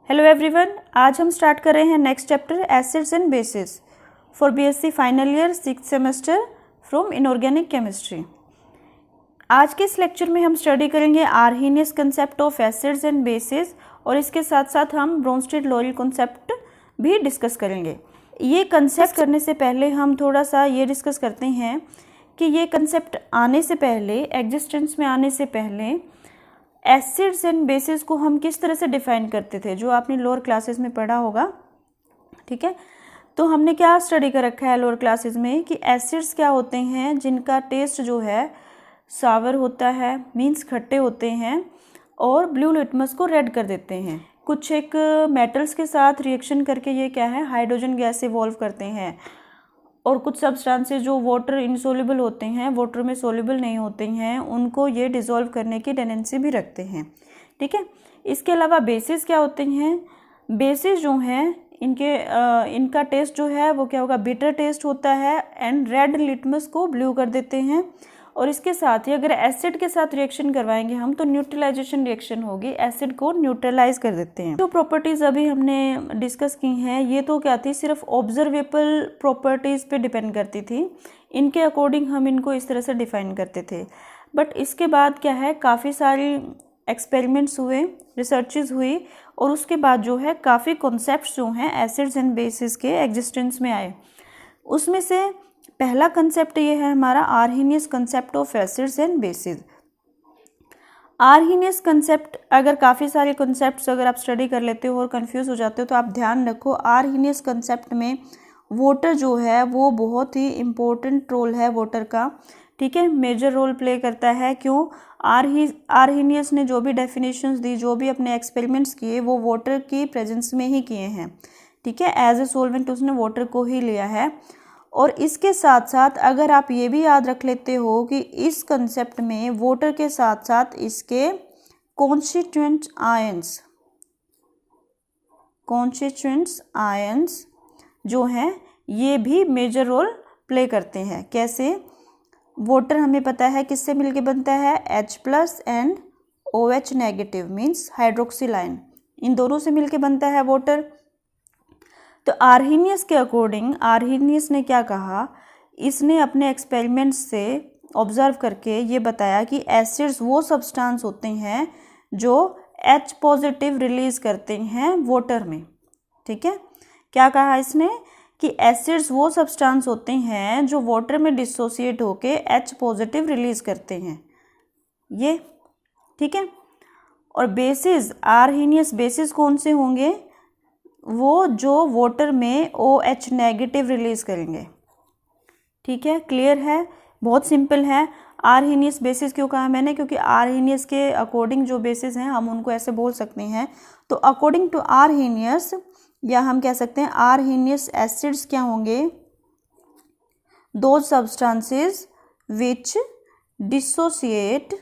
Hello everyone, आज हम start कर रहे हैं next chapter acids and basis for BSc final year 6th semester from inorganic chemistry. आज के इस लेक्चर में हम स्टडी करेंगे Arrhenius concept of acids and basis और इसके साथ साथ हम ब्रोंस्टेड-लोरेल कंसेप्ट भी डिस्कस करेंगे। ये कंसेप्ट करने से पहले हम थोड़ा सा ये डिस्कस करते हैं कि ये कंसेप्ट आने से पहले, एग्जिस्टेंस में आने से पहले एसिड्स एंड बेसिस को हम किस तरह से डिफाइन करते थे, जो आपने लोअर क्लासेस में पढ़ा होगा। ठीक है, तो हमने क्या स्टडी कर रखा है लोअर क्लासेस में कि एसिड्स क्या होते हैं जिनका टेस्ट जो है सावर होता है, मींस खट्टे होते हैं और ब्लू लिटमस को रेड कर देते हैं। कुछ एक मेटल्स के साथ रिएक्शन करके ये क्या है, हाइड्रोजन गैस इवॉल्व करते हैं। और कुछ सब्सटेंसेस जो वाटर इनसोल्युबल होते हैं, वाटर में सोल्युबल नहीं होते हैं, उनको ये डिसॉल्व करने की टेंडेंसी भी रखते हैं। ठीक है, इसके अलावा बेसिस क्या होते हैं, बेसिस जो हैं इनका टेस्ट जो है वो क्या होगा, बिटर टेस्ट होता है एंड रेड लिटमस को ब्लू कर देते हैं। और इसके साथ ही अगर एसिड के साथ रिएक्शन करवाएंगे हम तो न्यूट्रलाइजेशन रिएक्शन होगी, एसिड को न्यूट्रलाइज कर देते हैं। जो प्रॉपर्टीज़ अभी हमने डिस्कस की हैं ये तो क्या थी, सिर्फ ऑब्जर्वेबल प्रॉपर्टीज़ पे डिपेंड करती थी, इनके अकॉर्डिंग हम इनको इस तरह से डिफाइन करते थे। बट इसके बाद क्या है, काफ़ी सारी एक्सपेरिमेंट्स हुए, रिसर्चेज हुई और उसके बाद जो है काफ़ी कॉन्सेप्ट्स जो हैं एसिड्स एंड बेसिस के एग्जिस्टेंस में आए। उसमें से पहला कंसेप्ट ये है हमारा Arrhenius concept of acids and basis. Arrhenius concept, अगर काफ़ी सारे कंसेप्ट्स अगर आप स्टडी कर लेते हो और कंफ्यूज हो जाते हो तो आप ध्यान रखो, आर्हेनियस कंसेप्ट में वाटर जो है वो बहुत ही इम्पोर्टेंट रोल है वाटर का। ठीक है, मेजर रोल प्ले करता है। क्यों? आर्हेनियस ने जो भी डेफिनेशंस दी, जो भी अपने एक्सपेरिमेंट्स किए वो वाटर की प्रेजेंस में ही किए हैं। ठीक है, एज ए सोलवेंट उसने वाटर को ही लिया है। और इसके साथ साथ अगर आप ये भी याद रख लेते हो कि इस कंसेप्ट में वाटर के साथ साथ इसके कॉन्स्टिट्यूएंट आयंस जो हैं ये भी मेजर रोल प्ले करते हैं। कैसे? वाटर हमें पता है किससे मिलके बनता है, H+ and OH negative means hydroxyl ion, इन दोनों से मिलके बनता है वाटर। तो आर्हेनियस के अकॉर्डिंग आर्हेनियस ने क्या कहा, इसने अपने एक्सपेरिमेंट्स से ऑब्जर्व करके ये बताया कि एसिड्स वो सब्सटेंस होते हैं जो H+ रिलीज करते हैं वाटर में। ठीक है, क्या कहा इसने कि एसिड्स वो सब्सटेंस होते हैं जो वाटर में डिसोसिएट होके H+ रिलीज करते हैं ये। ठीक है, और बेसिस, आर्हेनियस बेसिस कौन से होंगे, वो जो वाटर में OH नेगेटिव रिलीज करेंगे। ठीक है, क्लियर है, बहुत सिंपल है। आर्हेनियस बेसिस क्यों कहा मैंने, क्योंकि आर्हेनियस के अकॉर्डिंग जो बेसिस हैं हम उनको ऐसे बोल सकते हैं। तो अकॉर्डिंग टू आर्हेनियस, या हम कह सकते हैं आर्हेनियस एसिड्स क्या होंगे, those substances which dissociate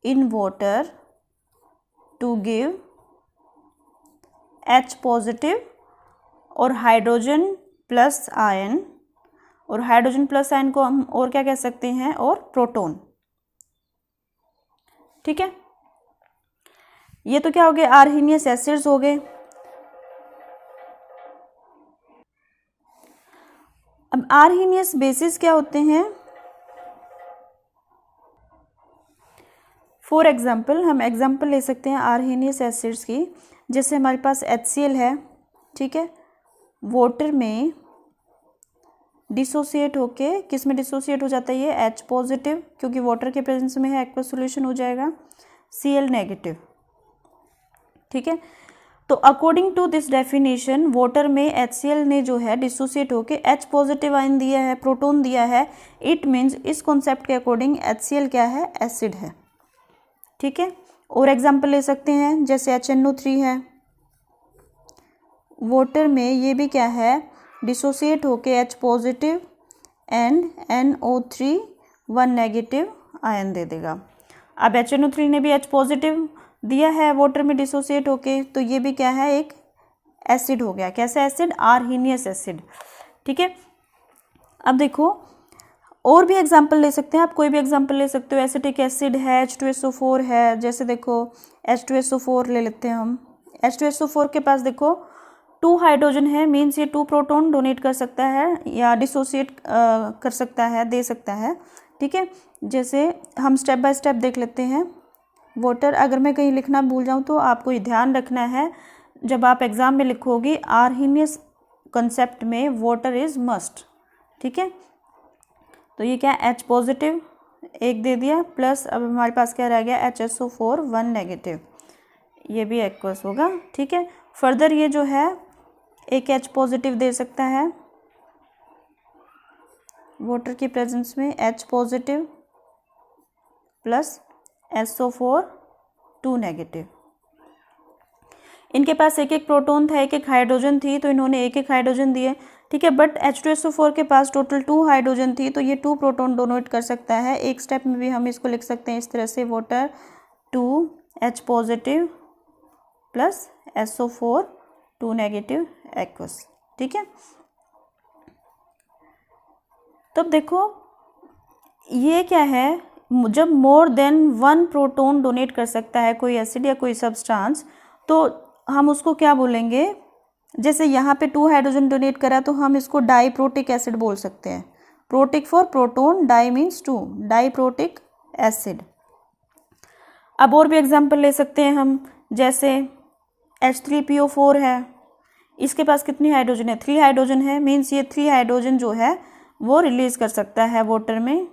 in water to give H+ और हाइड्रोजन प्लस आयन, और हाइड्रोजन प्लस आयन को हम और क्या कह सकते हैं, और प्रोटॉन। ठीक है, ये तो क्या हो गए, आर्हेनियस एसिड्स हो गए। अब आर्हेनियस बेसिस क्या होते हैं। फॉर एग्जाम्पल, हम एग्जाम्पल ले सकते हैं आर्हेनियस एसिड्स की। जैसे हमारे पास HCl है, ठीक है, वाटर में डिसोसिएट होके किस में डिसोसिएट हो जाता है ये, H+, क्योंकि वाटर के प्रेजेंस में है एक्वस सॉल्यूशन हो जाएगा, Cl नेगेटिव। ठीक है, तो according to this definition water में HCl ने जो है डिसोसिएट होके H+ आयन दिया है, प्रोटॉन दिया है। इट मीन्स इस कॉन्सेप्ट के अकॉर्डिंग HCl क्या है, एसिड है। ठीक है, और एग्जाम्पल ले सकते हैं जैसे HNO3 है, वाटर में ये भी क्या है, डिसोसिएट होके H+ and NO3 1 negative ion दे देगा। अब HNO3 ने भी H+ दिया है वाटर में डिसोसिएट होके, तो ये भी क्या है, एक एसिड हो गया। कैसा एसिड, आर्हेनियस एसिड। ठीक है, अब देखो और भी एग्जाम्पल ले सकते हैं आप, कोई भी एग्जाम्पल ले सकते हो। एसिटिक एसिड है, H2SO4 है, जैसे देखो H2SO4 ले लेते हैं हम। H2SO4 के पास देखो 2 हाइड्रोजन है, मीन्स ये 2 प्रोटॉन डोनेट कर सकता है या डिसोसिएट कर सकता है, दे सकता है। ठीक है, जैसे हम स्टेप बाय स्टेप देख लेते हैं। वाटर, अगर मैं कहीं लिखना भूल जाऊँ तो आपको ये ध्यान रखना है, जब आप एग्ज़ाम में लिखोगी आर्हीनियस कंसेप्ट में वाटर इज़ मस्ट। ठीक है, तो ये क्या H पॉजिटिव एक दे दिया, प्लस अब हमारे पास क्या रह गया HSO4 1 नेगेटिव, ये भी एक्वस होगा। ठीक है, फर्दर ये जो है एक H पॉजिटिव दे सकता है वाटर की प्रेजेंस में, H positive plus SO4 2 negative. इनके पास एक एक प्रोटॉन था, एक एक हाइड्रोजन थी, तो इन्होंने एक एक हाइड्रोजन दिए। ठीक है, बट H2SO4 के पास टोटल 2 हाइड्रोजन थी, तो ये 2 प्रोटॉन डोनेट कर सकता है। एक स्टेप में भी हम इसको लिख सकते हैं इस तरह से, water 2 H positive plus SO4 2 negative aqueous. ठीक है, तब देखो ये क्या है, जब मोर देन 1 प्रोटॉन डोनेट कर सकता है कोई एसिड या कोई सब्सटेंस, तो हम उसको क्या बोलेंगे, जैसे यहाँ पे 2 हाइड्रोजन डोनेट करा तो हम इसको डाईप्रोटिक एसिड बोल सकते हैं। Protic for proton, di means 2, diprotic acid. अब और भी एग्जांपल ले सकते हैं हम, जैसे H3PO4 है, इसके पास कितनी हाइड्रोजन है, 3 हाइड्रोजन है, मीन्स ये 3 हाइड्रोजन जो है वो रिलीज कर सकता है वाटर में।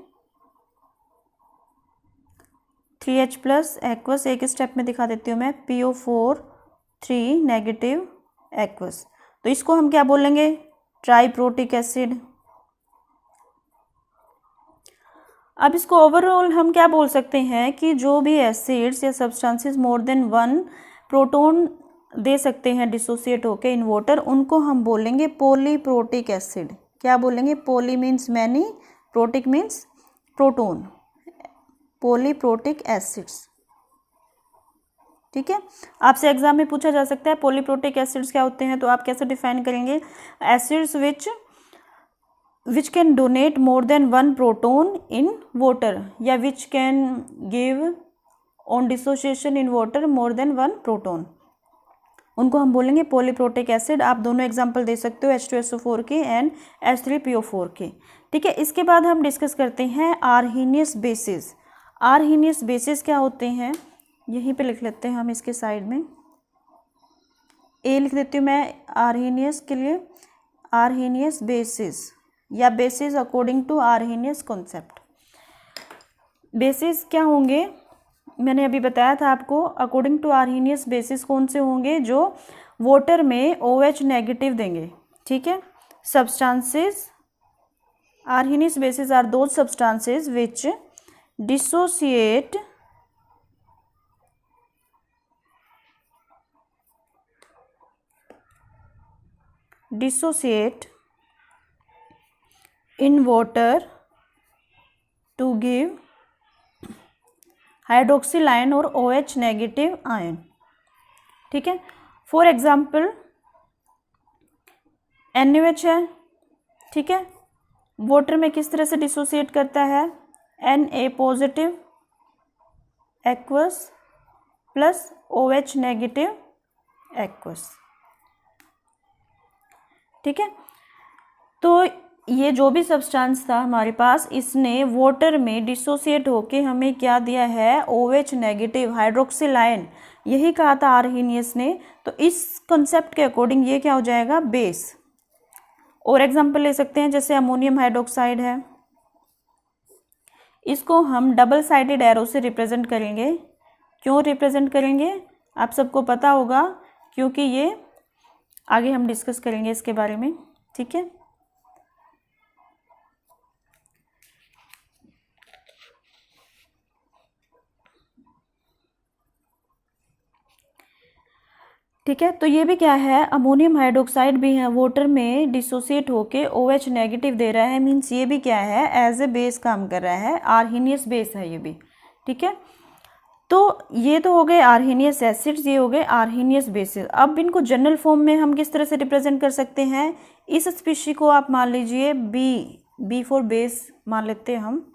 3H प्लस एक्वस, एक स्टेप में दिखा देती हूँ मैं, PO4 3 नेगेटिव एक्वस, तो इसको हम क्या बोलेंगे, ट्राईप्रोटिक एसिड। अब इसको ओवरऑल हम क्या बोल सकते हैं कि जो भी एसिड्स या सब्सटेंसेस मोर देन 1 प्रोटॉन दे सकते हैं डिसोसिएट होके इन वाटर, उनको हम बोलेंगे पॉलीप्रोटिक एसिड। क्या बोलेंगे, poly means many, protic means proton, polyprotic acids. ठीक है, आपसे एग्जाम में पूछा जा सकता है पॉलीप्रोटिक एसिड्स क्या होते हैं, तो आप कैसे डिफाइन करेंगे, acids which can donate more than 1 proton in water, या which can give on dissociation in water more than 1 proton, उनको हम बोलेंगे पॉलीप्रोटिक एसिड। आप दोनों एग्जांपल दे सकते हो, H2SO4 के एंड H3PO4 के। ठीक है, इसके बाद हम डिस्कस करते हैं आर्हीनियस बेसिस। आर्हीनियस बेसिस क्या होते हैं, यहीं पे लिख लेते हैं हम इसके साइड में, ए लिख देती हूँ मैं आर्हीनियस के लिए, आर्हीनियस बेसिस या bases according to Arrhenius concept. Bases क्या होंगे, मैंने अभी बताया था आपको, अकॉर्डिंग टू आर्हीनियस बेसिस कौन से होंगे, जो वाटर में OH नेगेटिव देंगे। ठीक है, substances, Arrhenius bases are those substances which dissociate in water to give hydroxyl ion और OH नेगेटिव आयन। ठीक है, फॉर एग्जाम्पल NaOH है। ठीक है, वाटर में किस तरह से डिसोसिएट करता है, Na positive aqueous plus OH negative aqueous. ठीक है, तो ये जो भी सब्सटेंस था हमारे पास, इसने वाटर में डिसोसिएट होके हमें क्या दिया है, OH नेगेटिव हाइड्रोक्सिल आयन, यही कहा था आर्हीनियस ने। तो इस कंसेप्ट के अकॉर्डिंग ये क्या हो जाएगा, बेस। और एग्जांपल ले सकते हैं, जैसे अमोनियम हाइड्रोक्साइड है, इसको हम डबल साइडेड एरो से रिप्रेजेंट करेंगे। क्यों रिप्रेजेंट करेंगे, आप सबको पता होगा, क्योंकि ये आगे हम डिस्कस करेंगे इसके बारे में। ठीक है, ठीक है, तो ये भी क्या है, अमोनियम हाइड्रोक्साइड भी है, वाटर में डिसोसिएट होके OH नेगेटिव दे रहा है, मीन्स ये भी क्या है, एज ए बेस काम कर रहा है, आर्हीनियस बेस है ये भी। ठीक है, तो ये तो हो गए आर्हीनियस एसिड्स, ये हो गए आर्हीनियस बेसिस। अब इनको जनरल फॉर्म में हम किस तरह से रिप्रेजेंट कर सकते हैं, इस स्पीशी को आप मान लीजिए बी फॉर बेस मान लेते हैं हम।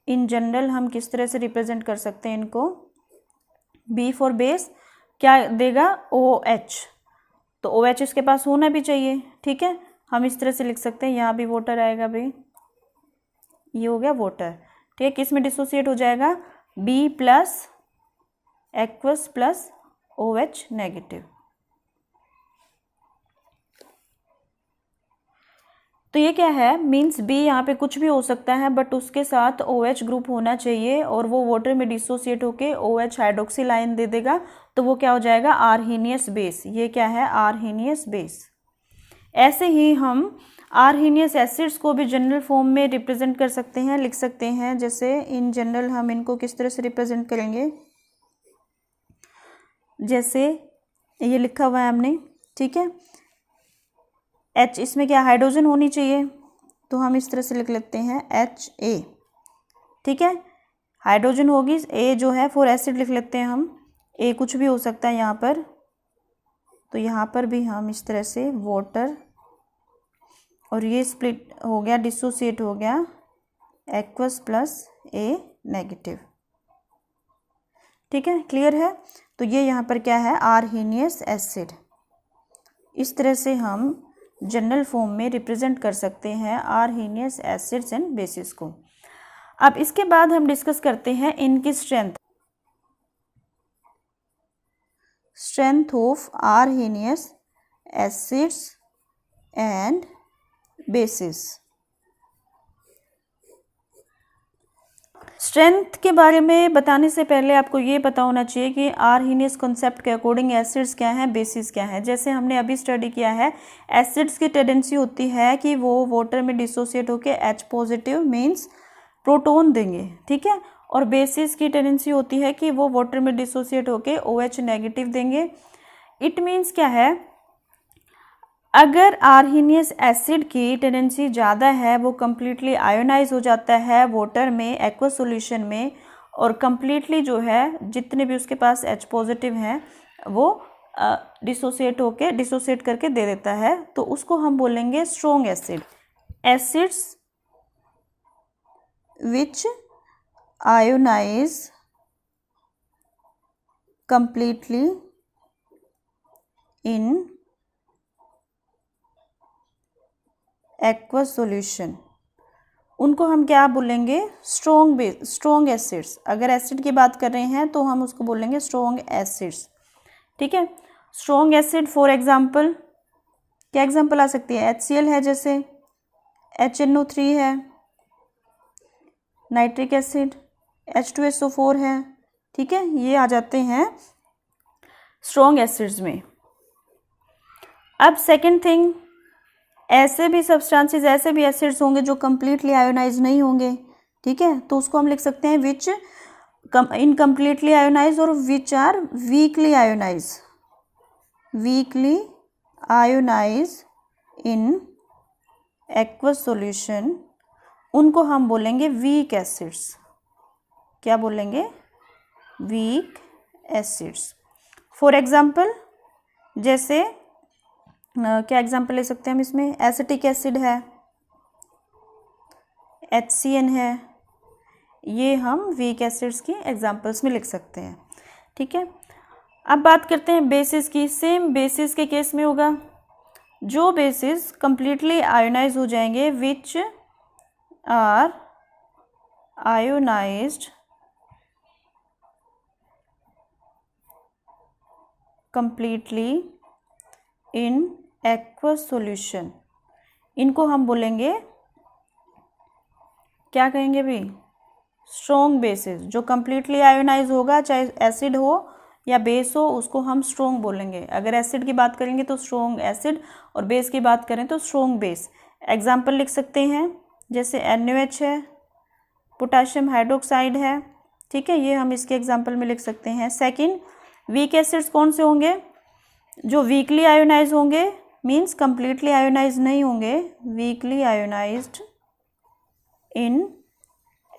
इन जनरल हम किस तरह से रिप्रेजेंट कर सकते हैं इनको, बी फॉर बेस क्या देगा, ओ एच, तो ओ एच इसके पास होना भी चाहिए, ठीक है। हम इस तरह से लिख सकते हैं, यहाँ भी वाटर आएगा भाई, ये हो गया वाटर, ठीक है। किस में डिसोसिएट हो जाएगा, B plus aqueous plus O H negative. तो ये क्या है, मीन्स बी यहाँ पे कुछ भी हो सकता है बट उसके साथ ओ एच ग्रुप होना चाहिए और वो वाटर में डिसोसिएट होके ओ एच हाइड्रोक्सिल आयन दे देगा, तो वो क्या हो जाएगा, आर्हीनियस बेस। ये क्या है, आर्हीनियस बेस। ऐसे ही हम आर्हीनियस एसिड्स को भी जनरल फॉर्म में रिप्रेजेंट कर सकते हैं, लिख सकते हैं। जैसे इन जनरल हम इनको किस तरह से रिप्रेजेंट करेंगे, जैसे ये लिखा हुआ है हमने, ठीक है। एच, इसमें क्या हाइड्रोजन होनी चाहिए, तो हम इस तरह से लिख लेते हैं एच ए, ठीक है। हाइड्रोजन होगी, ए जो है फॉर एसिड लिख लेते हैं हम, ए कुछ भी हो सकता है यहाँ पर, तो यहाँ पर भी हम इस तरह से वाटर, और ये स्प्लिट हो गया, डिसोसिएट हो गया, एक्वस प्लस ए नेगेटिव, ठीक है, क्लियर है। तो ये यहाँ पर क्या है, आर्हीनियस एसिड। इस तरह से हम जनरल फॉर्म में रिप्रेजेंट कर सकते हैं आर्हीनियस एसिड्स एंड बेसिस को। अब इसके बाद हम डिस्कस करते हैं इनकी strength of Arrhenius acids and basis. Strength के बारे में बताने से पहले आपको ये पता होना चाहिए कि आर्हीनियस कॉन्सेप्ट के अकॉर्डिंग एसिड्स क्या हैं, बेसिस क्या है। जैसे हमने अभी स्टडी किया है, एसिड्स की टेंडेंसी होती है कि वो वाटर में डिसोसिएट होकर H पॉजिटिव मीन्स प्रोटॉन देंगे, ठीक है, और बेसिस की टेंडेंसी होती है कि वो वाटर में डिसोसिएट होकर OH नेगेटिव देंगे। इट मीन्स क्या है, अगर आर्हीनियस एसिड की टेंडेंसी ज़्यादा है, वो कम्प्लीटली आयोनाइज हो जाता है वाटर में, एक्वस सॉल्यूशन में, और कम्प्लीटली जो है जितने भी उसके पास H पॉजिटिव हैं वो डिसोसिएट करके दे देता है, तो उसको हम बोलेंगे strong acid. Acids which ionize completely in aqueous solution, उनको हम क्या बोलेंगे, स्ट्रॉन्ग एसिड्स। अगर एसिड की बात कर रहे हैं तो हम उसको बोलेंगे स्ट्रॉन्ग एसिड्स, ठीक है। स्ट्रॉन्ग एसिड फॉर एग्जांपल, क्या एग्जांपल आ सकती है, HCl है, जैसे HNO3 है, नाइट्रिक एसिड, H2SO4 है, ठीक है, ये आ जाते हैं स्ट्रॉन्ग एसिड्स में। अब सेकेंड थिंग, ऐसे भी सब्सटेंसेस, ऐसे भी एसिड्स होंगे जो कम्प्लीटली आयोनाइज नहीं होंगे, ठीक है, तो उसको हम लिख सकते हैं विच इनकम्प्लीटली आयोनाइज और which are weakly ionize in aqueous solution, उनको हम बोलेंगे वीक एसिड्स। क्या बोलेंगे, वीक एसिड्स। फॉर एग्जाम्पल, जैसे क्या एग्जाम्पल ले सकते हैं हम इसमें, एसिटिक एसिड है, HCN है, ये हम वीक एसिड्स की एग्जाम्पल्स में लिख सकते हैं, ठीक है। अब बात करते हैं बेसिस की। सेम बेसिस के केस में होगा, जो बेसिस कंप्लीटली आयोनाइज हो जाएंगे, which are ionized completely in aqueous solution, इनको हम बोलेंगे, क्या कहेंगे भी, स्ट्रॉन्ग बेसिस। जो कंप्लीटली आयोनाइज होगा, चाहे एसिड हो या बेस हो, उसको हम स्ट्रॉन्ग बोलेंगे। अगर एसिड की बात करेंगे तो स्ट्रॉन्ग एसिड, और बेस की बात करें तो स्ट्रॉन्ग बेस। एग्जाम्पल लिख सकते हैं, जैसे NaOH है, पोटाशियम हाइड्रोक्साइड है, ठीक है, ये हम इसके एग्जाम्पल में लिख सकते हैं। सेकेंड, वीक एसिड्स कौन से होंगे, जो वीकली आयोनाइज होंगे, मीन्स कंप्लीटली आयोनाइज नहीं होंगे, वीकली आयोनाइज्ड इन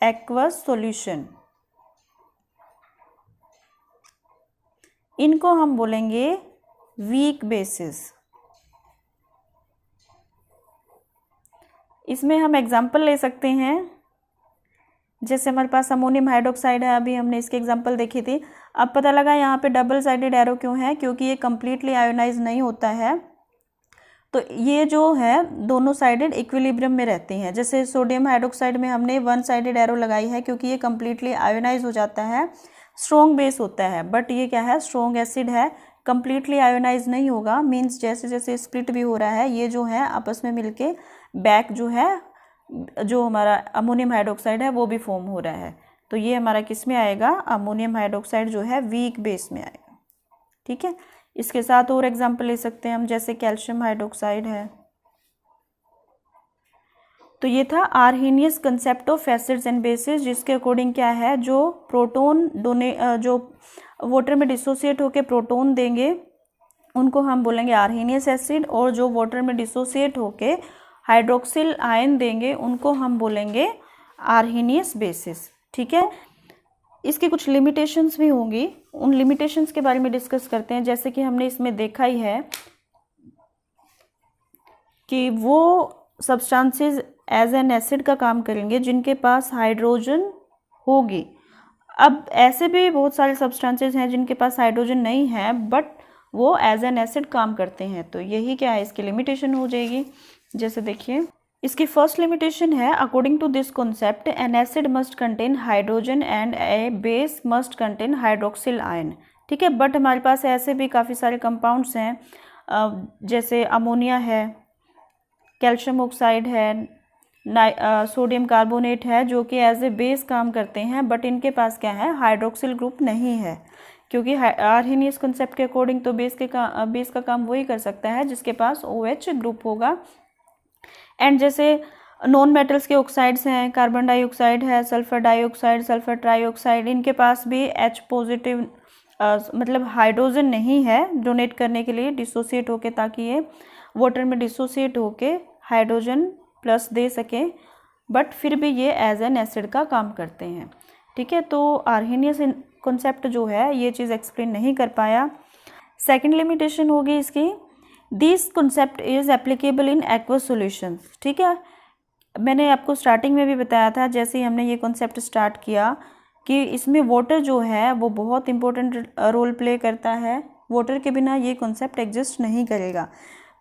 एक्वस सॉल्यूशन, इनको हम बोलेंगे वीक बेसिस। इसमें हम एग्जाम्पल ले सकते हैं, जैसे हमारे पास अमोनियम हाइड्रोक्साइड है, अभी हमने इसके एग्जाम्पल देखी थी। अब पता लगा यहाँ पे डबल साइडेड एरो क्यों है, क्योंकि ये कम्प्लीटली आयोनाइज नहीं होता है, तो ये जो है दोनों साइडेड इक्विलिब्रियम में रहती हैं। जैसे सोडियम हाइड्रोक्साइड में हमने वन साइडेड एरो लगाई है क्योंकि ये कम्प्लीटली आयोनाइज हो जाता है, स्ट्रॉन्ग बेस होता है, बट ये क्या है, स्ट्रॉन्ग एसिड है, कम्प्लीटली आयोनाइज नहीं होगा, मीन्स जैसे जैसे स्प्लिट भी हो रहा है ये जो है आपस में मिलके बैक जो है, जो हमारा अमोनियम हाइड्रोक्साइड है वो भी फॉर्म हो रहा है। तो ये हमारा किस में आएगा, अमोनियम हाइड्रोक्साइड जो है वीक बेस में आएगा। ठीक है, इसके साथ और एग्जांपल ले सकते हैं हम, जैसे कैल्शियम हाइड्रोक्साइड है। तो ये था Arrhenius concept of acids and basis, जिसके अकॉर्डिंग क्या है, जो प्रोटोन जो वाटर में डिसोसिएट होकर प्रोटोन देंगे उनको हम बोलेंगे आर्हेनियस एसिड, और जो वाटर में डिसोसिएट होके हाइड्रोक्सिल आयन देंगे उनको हम बोलेंगे आर्हेनियस बेसिस। ठीक है, इसकी कुछ लिमिटेशंस भी होंगी, उन लिमिटेशंस के बारे में डिस्कस करते हैं। जैसे कि हमने इसमें देखा ही है कि वो सब्सटेंसेस एज एन एसिड का काम करेंगे जिनके पास हाइड्रोजन होगी। अब ऐसे भी बहुत सारे सब्सटेंसेस हैं जिनके पास हाइड्रोजन नहीं है बट वो एज एन एसिड काम करते हैं, तो यही क्या है, इसकी लिमिटेशन हो जाएगी। जैसे देखिए, इसकी फर्स्ट लिमिटेशन है, according to this concept an acid must contain hydrogen and a base must contain hydroxyl ion. ठीक है, बट हमारे पास ऐसे भी काफ़ी सारे कंपाउंड्स हैं, जैसे अमोनिया है, कैल्शियम ऑक्साइड है, सोडियम कार्बोनेट है, जो कि एज ए बेस काम करते हैं, बट इनके पास क्या है, हाइड्रोक्सिल ग्रुप नहीं है, क्योंकि आर्हेनियस कॉन्सेप्ट के अकॉर्डिंग तो बेस का काम वही कर सकता है जिसके पास OH ग्रुप होगा। एंड जैसे नॉन मेटल्स के ऑक्साइड्स हैं, कार्बन डाइऑक्साइड है, सल्फर डाइऑक्साइड, सल्फर ट्राइऑक्साइड, इनके पास भी H पॉजिटिव मतलब हाइड्रोजन नहीं है डोनेट करने के लिए डिसोसिएट होके, ताकि ये वाटर में डिसोसिएट होके हाइड्रोजन प्लस दे सके, बट फिर भी ये एज एन एसिड का काम करते हैं। ठीक है, तो आर्हेनियस कॉन्सेप्ट जो है ये चीज़ एक्सप्लेन नहीं कर पाया। सेकंड लिमिटेशन होगी इसकी, this concept is applicable in aqueous solutions. ठीक है, मैंने आपको स्टार्टिंग में भी बताया था, जैसे ही हमने ये कॉन्सेप्ट स्टार्ट किया, कि इसमें वाटर जो है वो बहुत इंपॉर्टेंट रोल प्ले करता है, वाटर के बिना ये कॉन्सेप्ट एग्जिस्ट नहीं करेगा।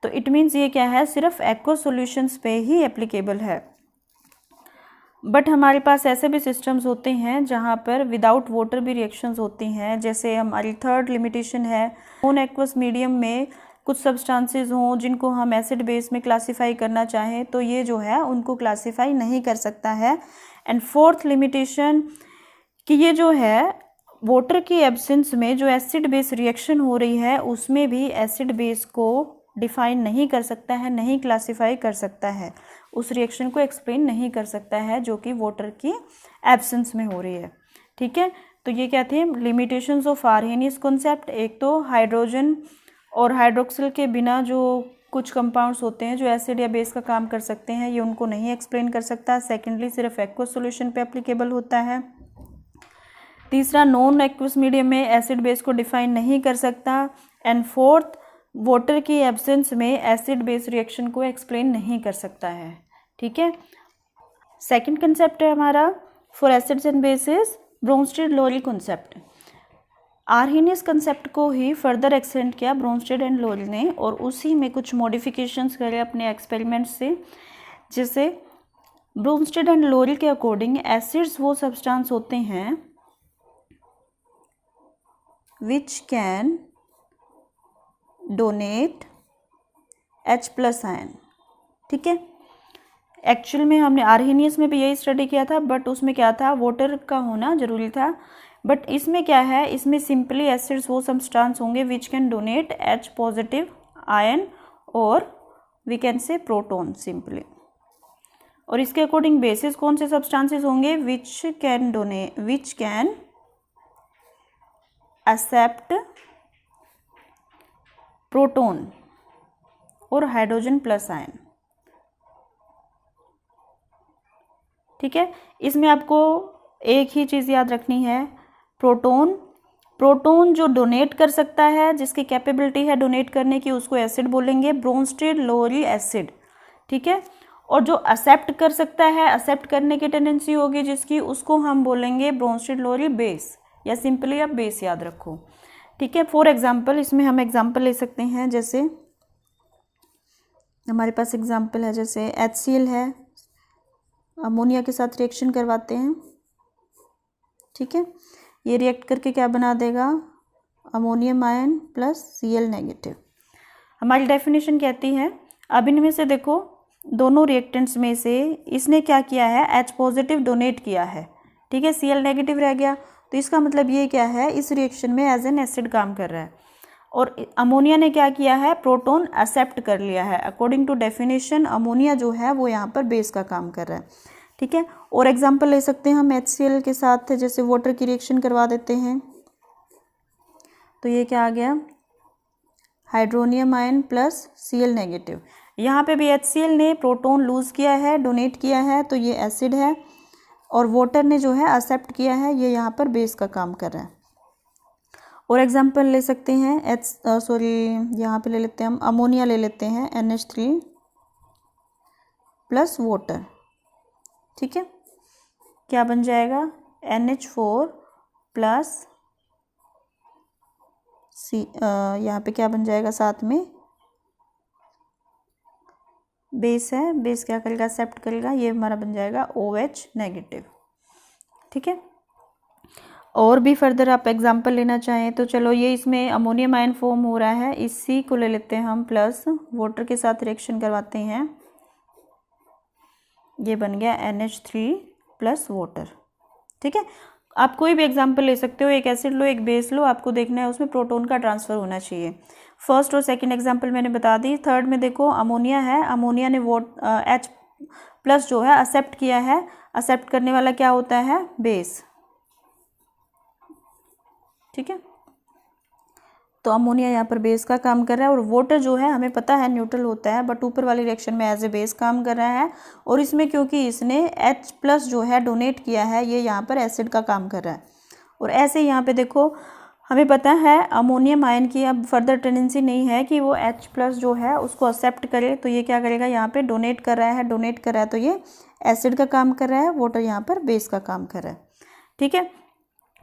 तो इट मीन्स ये क्या है, सिर्फ एक्वस सॉल्यूशंस पे ही एप्लीकेबल है। बट हमारे पास ऐसे भी सिस्टम्स होते हैं जहाँ पर विदाउट वाटर भी रिएक्शंस होती हैं। जैसे हमारी थर्ड लिमिटेशन है, नॉन एक्वस मीडियम में कुछ सब्सटेंसेस हों जिनको हम एसिड बेस में क्लासीफाई करना चाहें तो ये जो है उनको क्लासीफाई नहीं कर सकता है। एंड फोर्थ लिमिटेशन कि ये जो है वाटर की एब्सेंस में जो एसिड बेस रिएक्शन हो रही है उसमें भी एसिड बेस को डिफाइन नहीं कर सकता है, नहीं क्लासीफाई कर सकता है, उस रिएक्शन को एक्सप्लेन नहीं कर सकता है जो कि वाटर की एब्सेंस में हो रही है। ठीक है, तो ये क्या थे लिमिटेशंस ऑफ आर्हेनियस कॉन्सेप्ट। एक तो हाइड्रोजन और हाइड्रोक्सिल के बिना जो कुछ कंपाउंड्स होते हैं जो एसिड या बेस का काम कर सकते हैं, ये उनको नहीं एक्सप्लेन कर सकता। सेकेंडली सिर्फ एक्वस सॉल्यूशन पे एप्लीकेबल होता है। तीसरा, नॉन एक्वस मीडियम में एसिड बेस को डिफाइन नहीं कर सकता। एंड फोर्थ, वाटर की एब्सेंस में एसिड बेस रिएक्शन को एक्सप्लेन नहीं कर सकता है। ठीक है, सेकंड कंसेप्ट है हमारा for acids and bases Bronsted Lowry concept. Arrhenius concept को ही फर्दर एक्सटेंड किया ब्रोंस्टेड एंड लोरी ने, और उसी में कुछ मॉडिफिकेशंस करे अपने एक्सपेरिमेंट्स से। जैसे ब्रोंस्टेड एंड लोरी के अकॉर्डिंग एसिड्स वो सब्सटेंस होते हैं विच कैन डोनेट H+ आयन। ठीक है, एक्चुअल में हमने आर्हेनियस में भी यही स्टडी किया था, बट उसमें क्या था, वाटर का होना जरूरी था। बट इसमें क्या है, इसमें सिंपली एसिड्स वो सब्सटेंस होंगे which can donate H+ ion और we can say proton simply. और इसके अकॉर्डिंग बेसिस कौन से सब्सटेंसेस होंगे, विच कैन एक्सेप्ट प्रोटोन और हाइड्रोजन प्लस आयन। ठीक है, इसमें आपको एक ही चीज़ याद रखनी है, प्रोटोन जो डोनेट कर सकता है, जिसकी कैपेबिलिटी है डोनेट करने की, उसको एसिड बोलेंगे, ब्रोंस्टेड-लोरी एसिड। ठीक है, और जो एक्सेप्ट कर सकता है, एक्सेप्ट करने की टेंडेंसी होगी जिसकी, उसको हम बोलेंगे ब्रोंस्टेड लोरी बेस, या सिंपली आप बेस याद रखो। ठीक है। फॉर एग्जांपल, इसमें हम एग्जांपल ले सकते हैं, जैसे हमारे पास एग्जांपल है, जैसे HCl है, अमोनिया के साथ रिएक्शन करवाते हैं। ठीक है। ये रिएक्ट करके क्या बना देगा, ammonium ion plus Cl negative. हमारी डेफिनेशन कहती है, अब इनमें से देखो दोनों रिएक्टेंट्स में से इसने क्या किया है, H पॉजिटिव डोनेट किया है। ठीक है। Cl नेगेटिव रह गया, तो इसका मतलब ये क्या है, इस रिएक्शन में एज एन एसिड काम कर रहा है। और अमोनिया ने क्या किया है, प्रोटोन एक्सेप्ट कर लिया है। अकॉर्डिंग टू डेफिनेशन अमोनिया जो है वो यहाँ पर बेस का काम कर रहा है। ठीक है। और एग्जांपल ले सकते हैं हम HCl के साथ, जैसे वाटर की रिएक्शन करवा देते हैं, तो ये क्या आ गया, hydronium ion plus Cl negative. यहाँ पे भी HCl ने प्रोटोन लूज किया है, डोनेट किया है, तो ये एसिड है, और वाटर ने जो है एक्सेप्ट किया है, ये यहाँ पर बेस का काम कर रहा है। और एग्जांपल ले सकते हैं यहाँ पे ले लेते हैं हम, अमोनिया ले लेते हैं, NH3 प्लस वाटर। ठीक है। क्या बन जाएगा, NH4 प्लस यहाँ पे क्या बन जाएगा, साथ में बेस है, बेस क्या करेगा, एक्सेप्ट करेगा, ये हमारा बन जाएगा OH नेगेटिव। ठीक है। और भी फर्दर आप एग्जांपल लेना चाहें तो चलो, ये इसमें अमोनियम आयन फॉर्म हो रहा है, इसी को ले लेते हैं हम, प्लस वाटर के साथ रिएक्शन करवाते हैं, ये बन गया NH3 प्लस वाटर। ठीक है। आप कोई भी एग्जांपल ले सकते हो, एक एसिड लो, एक बेस लो, आपको देखना है उसमें प्रोटोन का ट्रांसफ़र होना चाहिए। फर्स्ट और सेकंड एग्जांपल मैंने बता दी। थर्ड में देखो, अमोनिया है, अमोनिया ने H प्लस जो है एक्सेप्ट किया है, एक्सेप्ट करने वाला क्या होता है, बेस। ठीक है। तो अमोनिया यहाँ पर बेस का काम कर रहा है, और वाटर जो है हमें पता है न्यूट्रल होता है, बट ऊपर वाली रिएक्शन में एज ए बेस काम कर रहा है, और इसमें क्योंकि इसने H प्लस जो है डोनेट किया है, ये यहाँ पर एसिड का काम कर रहा है। और ऐसे यहाँ पे देखो, हमें पता है अमोनियम आयन की अब फर्दर टेंडेंसी नहीं है कि वो H प्लस जो है उसको एक्सेप्ट करे, तो ये क्या करेगा, यहाँ पे डोनेट कर रहा है, डोनेट कर रहा है, तो ये एसिड का काम कर रहा है, वाटर यहाँ पर बेस का काम कर रहा है। ठीक है।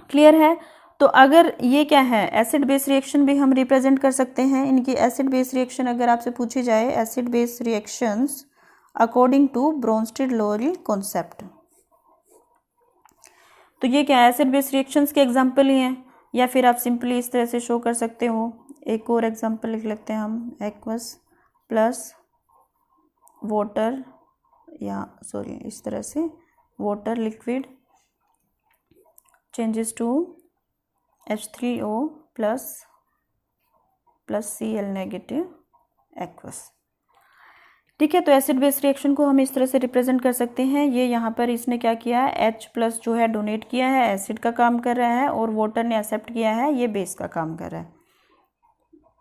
क्लियर है। तो अगर ये क्या है, एसिड बेस रिएक्शन भी हम रिप्रेजेंट कर सकते हैं। इनकी एसिड बेस रिएक्शन अगर आपसे पूछी जाए, acid base reactions according to Bronsted Lowry concept, तो ये क्या है, एसिड बेस रिएक्शंस के एग्जांपल ही हैं, या फिर आप सिंपली इस तरह से शो कर सकते हो। एक और एग्जांपल लिख लेते हैं हम, एक्वस प्लस वाटर, या सॉरी इस तरह से, water liquid changes to H3O plus Cl negative aqueous. ठीक है। तो एसिड बेस रिएक्शन को हम इस तरह से रिप्रेजेंट कर सकते हैं। ये यहाँ पर इसने क्या किया है, H प्लस जो है डोनेट किया है, एसिड का काम कर रहा है, और वाटर ने एक्सेप्ट किया है, ये बेस का काम कर रहा है।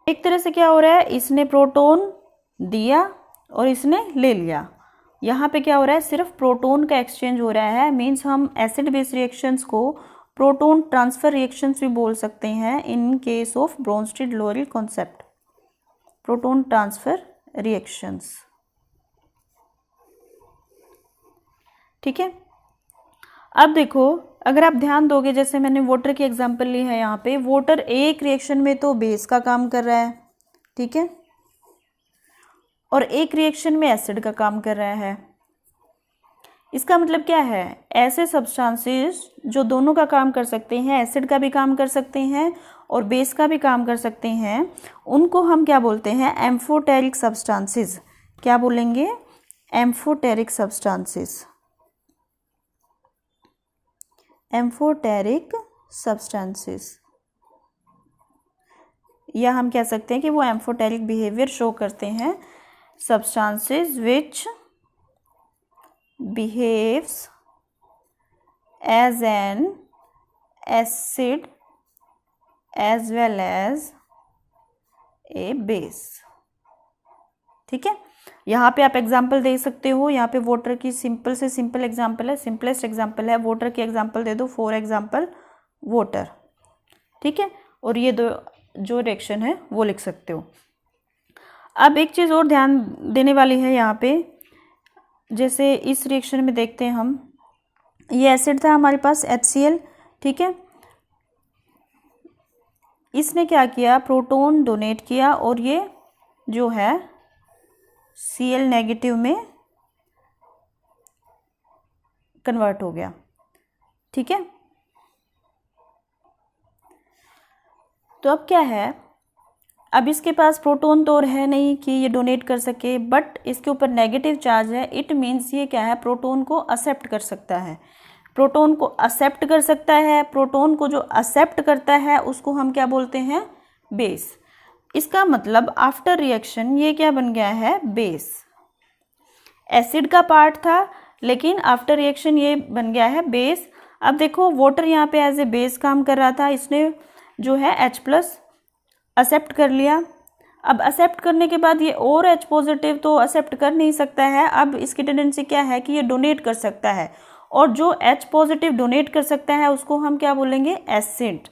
एक तरह से क्या हो रहा है, इसने प्रोटोन दिया और इसने ले लिया। यहाँ पे क्या हो रहा है, सिर्फ प्रोटोन का एक्सचेंज हो रहा है। मीन्स हम एसिड बेस रिएक्शंस को प्रोटोन ट्रांसफर रिएक्शंस भी बोल सकते हैं in case of Bronsted Lowry concept, proton transfer reactions. ठीक है। अब देखो, अगर आप ध्यान दोगे, जैसे मैंने वाटर की एग्जांपल ली है, यहाँ पे वाटर एक रिएक्शन में तो बेस का काम कर रहा है, ठीक है, और एक रिएक्शन में एसिड का काम कर रहा है। इसका मतलब क्या है, ऐसे सब्सटेंसेस जो दोनों का काम कर सकते हैं, एसिड का भी काम कर सकते हैं और बेस का भी काम कर सकते हैं, उनको हम क्या बोलते हैं, एम्फोटेरिक सब्सटेंसेस। क्या बोलेंगे, एम्फोटेरिक सब्सटेंसेस। एम्फोटेरिक सब्सटेंसेस, या हम कह सकते हैं कि वो एम्फोटेरिक बिहेवियर शो करते हैं। Substances which behaves as an acid as well as a base। ठीक है, यहाँ पे आप एग्जाम्पल दे सकते हो। यहाँ पे वाटर की सिंपल से सिंपल एग्जाम्पल है, सिंपलेस्ट एग्जाम्पल है, वाटर की एग्जाम्पल दे दो, फॉर एग्जाम्पल वाटर। ठीक है, और ये दो जो रिएक्शन है वो लिख सकते हो। अब एक चीज़ और ध्यान देने वाली है यहाँ पे, जैसे इस रिएक्शन में देखते हैं हम, ये एसिड था हमारे पास HCl, ठीक है। इसने क्या किया, प्रोटॉन डोनेट किया और ये जो है Cl नेगेटिव में कन्वर्ट हो गया, ठीक है। तो अब क्या है, अब इसके पास प्रोटॉन तो और है नहीं कि ये डोनेट कर सके, बट इसके ऊपर नेगेटिव चार्ज है। इट मीन्स ये क्या है, प्रोटॉन को एक्सेप्ट कर सकता है। प्रोटॉन को एक्सेप्ट कर सकता है, प्रोटॉन को जो एक्सेप्ट करता है उसको हम क्या बोलते हैं, बेस। इसका मतलब आफ्टर रिएक्शन ये क्या बन गया है, बेस। एसिड का पार्ट था लेकिन आफ्टर रिएक्शन ये बन गया है बेस। अब देखो वाटर यहाँ पे एज ए बेस काम कर रहा था, इसने जो है H+ एक्सेप्ट कर लिया। अब एक्सेप्ट करने के बाद ये और H पॉजिटिव तो एक्सेप्ट कर नहीं सकता है। अब इसकी टेंडेंसी क्या है कि ये डोनेट कर सकता है, और जो H पॉजिटिव डोनेट कर सकता है उसको हम क्या बोलेंगे, एसिड।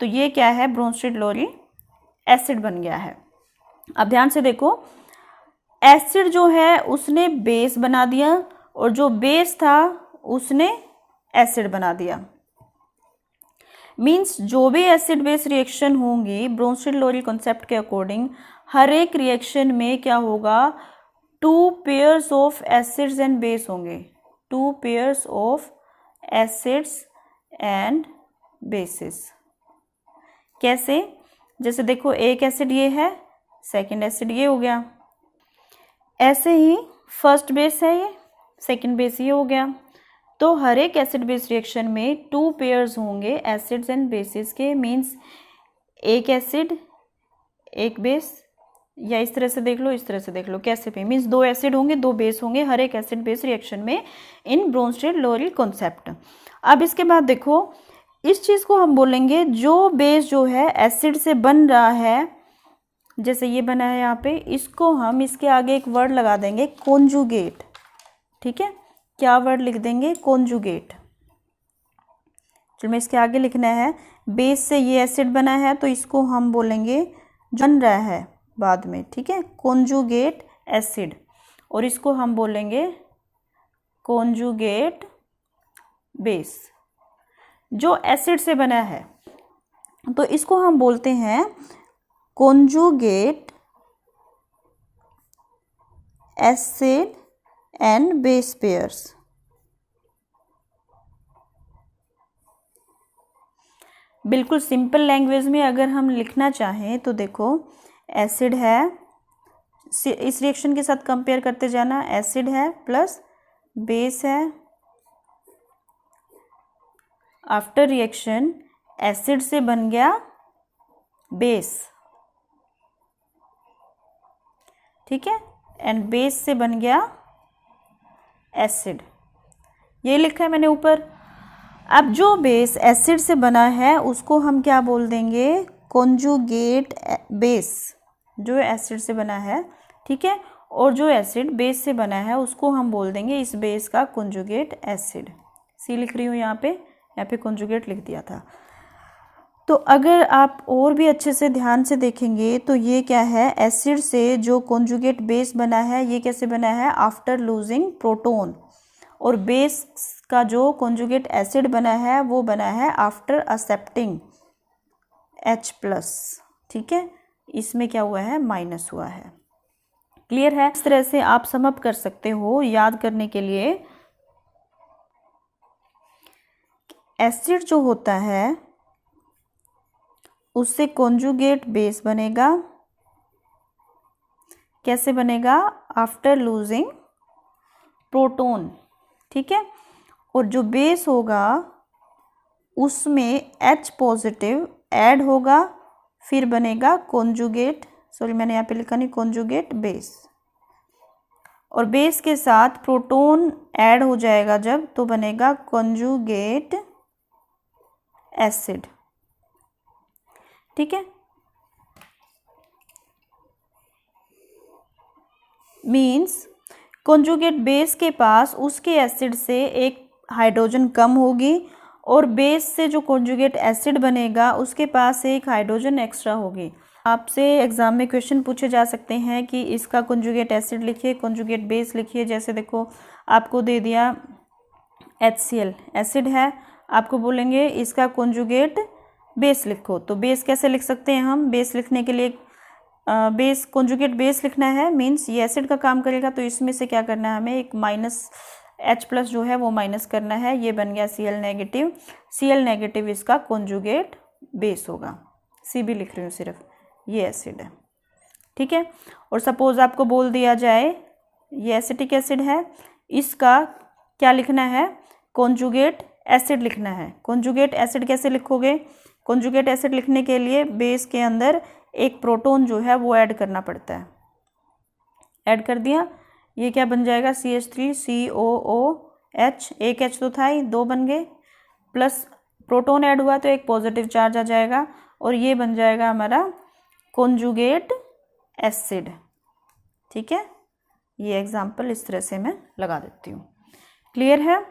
तो ये क्या है, ब्रोंस्टेड लोरी एसिड बन गया है। अब ध्यान से देखो, एसिड जो है उसने बेस बना दिया और जो बेस था उसने एसिड बना दिया। मीन्स जो भी एसिड बेस रिएक्शन होंगी ब्रोंस्टेड लोरी कॉन्सेप्ट के अकॉर्डिंग, हर एक रिएक्शन में क्या होगा, 2 pairs of acids and base होंगे, 2 pairs of acids and basis. कैसे, जैसे देखो एक एसिड ये है, सेकंड एसिड ये हो गया, ऐसे ही फर्स्ट बेस है ये, सेकंड बेस ये हो गया। तो हर एक एसिड बेस रिएक्शन में 2 पेयर्स होंगे एसिड्स एंड बेसिस के। मीन्स एक एसिड एक बेस, या इस तरह से देख लो, इस तरह से देख लो, कैसे भी, मीन्स 2 एसिड होंगे 2 बेस होंगे हर एक एसिड बेस रिएक्शन में इन ब्रोंस्टेड लोरी कॉन्सेप्ट। अब इसके बाद देखो, इस चीज़ को हम बोलेंगे जो बेस जो है एसिड से बन रहा है, जैसे ये बना है यहाँ पे, इसको हम इसके आगे एक वर्ड लगा देंगे कॉन्जुगेट, ठीक है। क्या वर्ड लिख देंगे, कॉन्जुगेट। चलो मैं इसके आगे लिखना है, बेस से ये एसिड बना है तो इसको हम बोलेंगे, बन रहा है बाद में, ठीक है, कॉन्जुगेट एसिड, और इसको हम बोलेंगे कॉन्जुगेट बेस। जो एसिड से बना है तो इसको हम बोलते हैं conjugate acid and base pairs. बिल्कुल सिंपल लैंग्वेज में अगर हम लिखना चाहें तो देखो, एसिड है, इस रिएक्शन के साथ कंपेयर करते जाना, एसिड है प्लस बेस है। आफ्टर रिएक्शन एसिड से बन गया बेस, ठीक है, एंड बेस से बन गया एसिड। ये लिखा है मैंने ऊपर। अब जो बेस एसिड से बना है उसको हम क्या बोल देंगे, कॉन्जुगेट बेस, जो एसिड से बना है, ठीक है, और जो एसिड बेस से बना है उसको हम बोल देंगे इस बेस का कॉन्जुगेट एसिड। सी लिख रही हूँ यहाँ पे कॉन्जुगेट लिख दिया था। तो अगर आप और भी अच्छे से ध्यान से देखेंगे तो ये क्या है, एसिड से जो कॉन्जुगेट बेस बना है ये कैसे बना है, आफ्टर लूजिंग प्रोटॉन, और बेस का जो कॉन्जुगेट एसिड बना है वो बना है आफ्टर एक्सेप्टिंग H+, ठीक है। इसमें क्या हुआ है, माइनस हुआ है। क्लियर है। इस तरह से आप सम अप कर सकते हो याद करने के लिए। एसिड जो होता है उससे कॉन्जुगेट बेस बनेगा, कैसे बनेगा, आफ्टर लूजिंग प्रोटॉन, ठीक है, और जो बेस होगा उसमें H पॉजिटिव ऐड होगा, फिर बनेगा कॉन्जुगेट, सॉरी मैंने यहाँ पे लिखा नहीं, कॉन्जुगेट बेस, और बेस के साथ प्रोटॉन ऐड हो जाएगा जब, तो बनेगा कॉन्जुगेट एसिड, ठीक है। मीन्स कॉन्जुगेट बेस के पास उसके एसिड से एक हाइड्रोजन कम होगी, और बेस से जो कॉन्जुगेट एसिड बनेगा उसके पास एक हाइड्रोजन एक्स्ट्रा होगी। आपसे एग्ज़ाम में क्वेश्चन पूछे जा सकते हैं कि इसका कॉन्जुगेट एसिड लिखिए, कॉन्जुगेट बेस लिखिए। जैसे देखो आपको दे दिया HCl एसिड है, आपको बोलेंगे इसका कॉन्जुगेट बेस लिखो। तो बेस कैसे लिख सकते हैं हम? बेस लिखने के लिए बेस कॉन्जुगेट बेस लिखना है, मीन्स ये एसिड का काम करेगा, तो इसमें से क्या करना है हमें, एक माइनस H+ जो है वो माइनस करना है। ये बन गया Cl नेगेटिव। Cl नेगेटिव इसका कॉन्जुगेट बेस होगा। Cb लिख रही हूँ सिर्फ, ये एसिड है, ठीक है। और सपोज आपको बोल दिया जाए ये एसिटिक एसिड है, इसका क्या लिखना है, कॉन्जुगेट एसिड लिखना है। कॉन्जुगेट एसिड कैसे लिखोगे? कॉन्जुगेट एसिड लिखने के लिए बेस के अंदर एक प्रोटॉन जो है वो ऐड करना पड़ता है। ऐड कर दिया, ये क्या बन जाएगा, CH3COOH, एक H तो था ही, 2 बन गए, प्लस प्रोटॉन ऐड हुआ तो एक पॉजिटिव चार्ज आ जाएगा, और ये बन जाएगा हमारा कॉन्जुगेट एसिड, ठीक है। ये एग्जाम्पल इस तरह से मैं लगा देती हूँ। क्लियर है?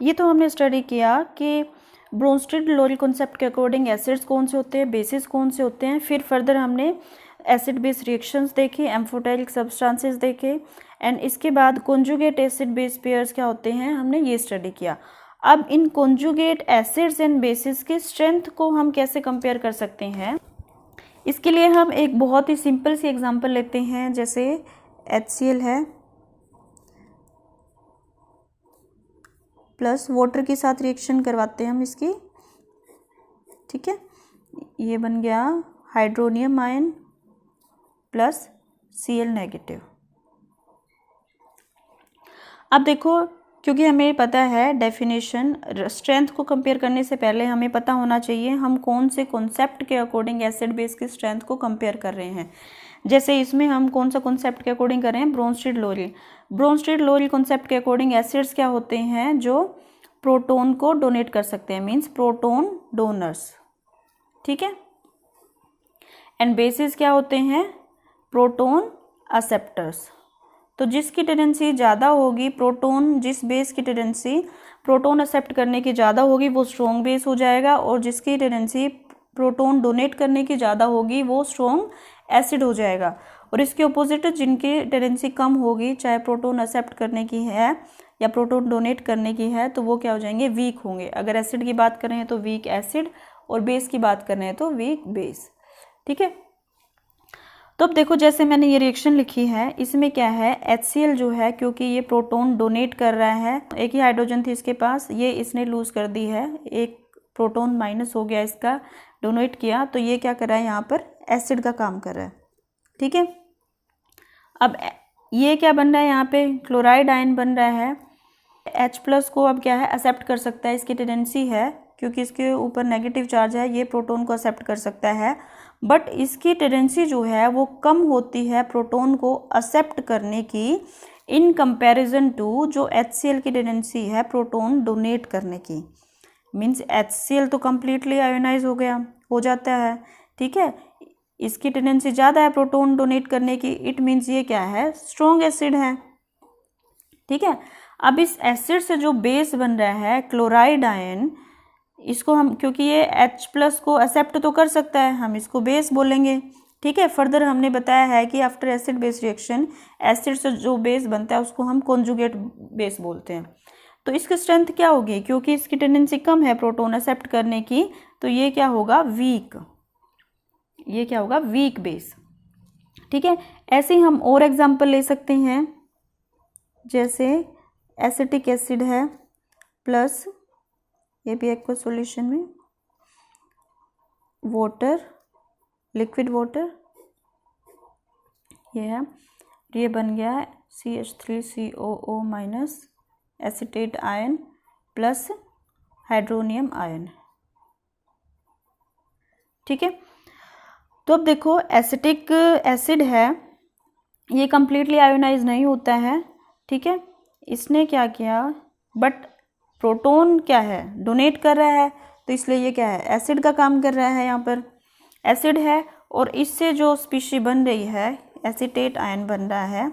ये तो हमने स्टडी किया कि ब्रोंस्टेड लोरी कॉन्सेप्ट के अकॉर्डिंग एसिड्स कौन से होते हैं, बेसिस कौन से होते हैं। फिर फर्दर हमने एसिड बेस रिएक्शंस देखे, एम्फोटेरिक सब्सटेंसेस देखे, एंड इसके बाद कॉन्जुगेट एसिड बेस पेयर्स क्या होते हैं हमने ये स्टडी किया। अब इन कॉन्जुगेट एसिड्स एंड बेसिस के स्ट्रेंथ को हम कैसे कंपेयर कर सकते हैं, इसके लिए हम एक बहुत ही सिंपल सी एग्जांपल लेते हैं। जैसे HCl है प्लस वाटर के साथ रिएक्शन करवाते हैं हम इसकी, ठीक है। ये बन गया hydronium ion plus Cl negative. अब देखो, क्योंकि हमें पता है डेफिनेशन, स्ट्रेंथ को कंपेयर करने से पहले हमें पता होना चाहिए हम कौन से कॉन्सेप्ट के अकॉर्डिंग एसिड बेस की स्ट्रेंथ को कंपेयर कर रहे हैं। जैसे इसमें हम कौन सा कॉन्सेप्ट के अकॉर्डिंग कर रहे हैं, ब्रोंस्टेड लोरी। ब्रोंस्टेड लोरी कॉन्सेप्ट के अकॉर्डिंग एसिड्स क्या होते हैं, जो प्रोटॉन को डोनेट कर सकते हैं, मीन्स प्रोटॉन डोनर्स, ठीक है। एंड बेसिस क्या होते हैं, प्रोटॉन एक्सेप्टर्स। तो जिसकी टेंडेंसी ज़्यादा होगी, प्रोटॉन, जिस बेस की टेंडेंसी प्रोटॉन एक्सेप्ट करने की ज़्यादा होगी वो स्ट्रॉन्ग बेस हो जाएगा, और जिसकी टेंडेंसी प्रोटॉन डोनेट करने की ज़्यादा होगी वो स्ट्रॉन्ग एसिड हो जाएगा। और इसके अपोजिट जिनकी टेंडेंसी कम होगी, चाहे प्रोटॉन एक्सेप्ट करने की है या प्रोटॉन डोनेट करने की है, तो वो क्या हो जाएंगे, वीक होंगे। अगर एसिड की बात करें तो वीक एसिड, और बेस की बात कर रहे हैं तो वीक बेस, ठीक है। तो अब देखो, जैसे मैंने ये रिएक्शन लिखी है, इसमें क्या है, HCl जो है, क्योंकि ये प्रोटॉन डोनेट कर रहा है, एक ही हाइड्रोजन थी इसके पास, ये इसने लूज कर दी है, एक प्रोटॉन माइनस हो गया इसका, डोनेट किया, तो ये क्या कर रहा है, यहाँ पर एसिड का काम कर रहा है, ठीक है। अब ये क्या बन रहा है, यहाँ पे क्लोराइड आयन बन रहा है। H+ को अब क्या है, एक्सेप्ट कर सकता है, इसकी टेंडेंसी है, क्योंकि इसके ऊपर नेगेटिव चार्ज है, ये प्रोटॉन को एक्सेप्ट कर सकता है, बट इसकी टेंडेंसी जो है वो कम होती है प्रोटॉन को एक्सेप्ट करने की, इन कंपैरिजन टू जो HCl की टेंडेंसी है प्रोटॉन डोनेट करने की। मीन्स HCl तो कम्प्लीटली आयोनाइज हो जाता है, ठीक है। इसकी टेंडेंसी ज़्यादा है प्रोटॉन डोनेट करने की, इट मीन्स ये क्या है, स्ट्रॉन्ग एसिड है, ठीक है। अब इस एसिड से जो बेस बन रहा है क्लोराइड आयन, इसको हम, क्योंकि ये H+ को एक्सेप्ट तो कर सकता है, हम इसको बेस बोलेंगे, ठीक है। फर्दर हमने बताया है कि after acid base reaction acid से जो बेस बनता है उसको हम कॉन्जुगेट बेस बोलते हैं। तो इसकी स्ट्रेंथ क्या होगी, क्योंकि इसकी टेंडेंसी कम है प्रोटॉन एक्सेप्ट करने की, तो ये क्या होगा, वीक, ये क्या होगा, वीक बेस, ठीक है। ऐसे ही हम और एग्जाम्पल ले सकते हैं, जैसे एसिटिक एसिड है प्लस, ये भी एक सॉल्यूशन में वाटर, लिक्विड वाटर, ये है, ये बन गया है CH3COO minus acetate ion plus hydronium ion, ठीक है। तो अब देखो, एसिटिक एसिड है, ये कम्प्लीटली आयोनाइज नहीं होता है, ठीक है। इसने क्या किया, बट प्रोटॉन क्या है, डोनेट कर रहा है, तो इसलिए ये क्या है, एसिड का काम कर रहा है, यहाँ पर एसिड है, और इससे जो स्पीशी बन रही है, एसिटेट आयन बन रहा है,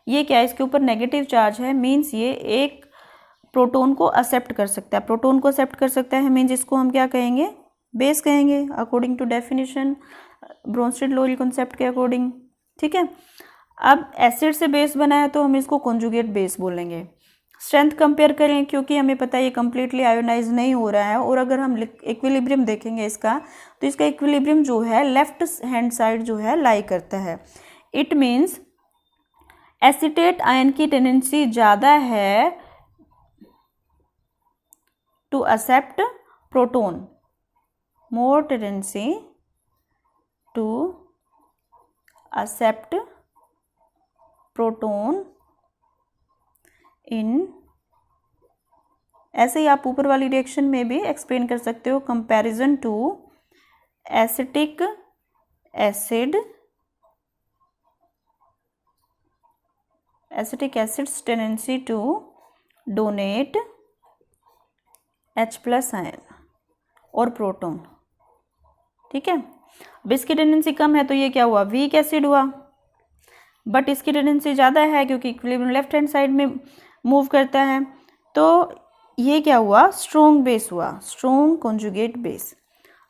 ये क्या है, इसके ऊपर नेगेटिव चार्ज है, मीन्स ये एक प्रोटॉन को एक्सेप्ट कर सकता है, प्रोटॉन को एक्सेप्ट कर सकता है, मीन्स इसको हम क्या कहेंगे, बेस कहेंगे, अकॉर्डिंग टू डेफिनेशन। ब्रोंस्टेड-लोरी कॉन्सेप्ट के अकॉर्डिंग, ठीक है। अब एसिड से बेस बना है तो हम इसको कॉन्जुगेट बेस बोलेंगे। स्ट्रेंथ कंपेयर करें, क्योंकि हमें पता है ये कम्प्लीटली आयोनाइज नहीं हो रहा है, और अगर हम इक्विलिब्रियम देखेंगे इसका, तो इसका इक्विलिब्रियम जो है लेफ्ट हैंड साइड जो है लाई करता है। इट मीन्स एसीटेट आयन की टेंडेंसी ज़्यादा है to accept proton, more tendency to accept proton in, ऐसे ही आप ऊपर वाली रिएक्शन में भी एक्सप्लेन कर सकते हो, comparison to acetic acid, acetic acid's tendency to donate H+ ion और प्रोटोन, ठीक है। अब इसकी टेंडेंसी कम है तो ये क्या हुआ, वीक एसिड हुआ, बट इसकी टेंडेंसी ज़्यादा है क्योंकि इक्विलिब्रियम लेफ्ट हैंड साइड में मूव करता है, तो ये क्या हुआ, स्ट्रॉन्ग बेस हुआ, स्ट्रॉन्ग कॉन्जुगेट बेस।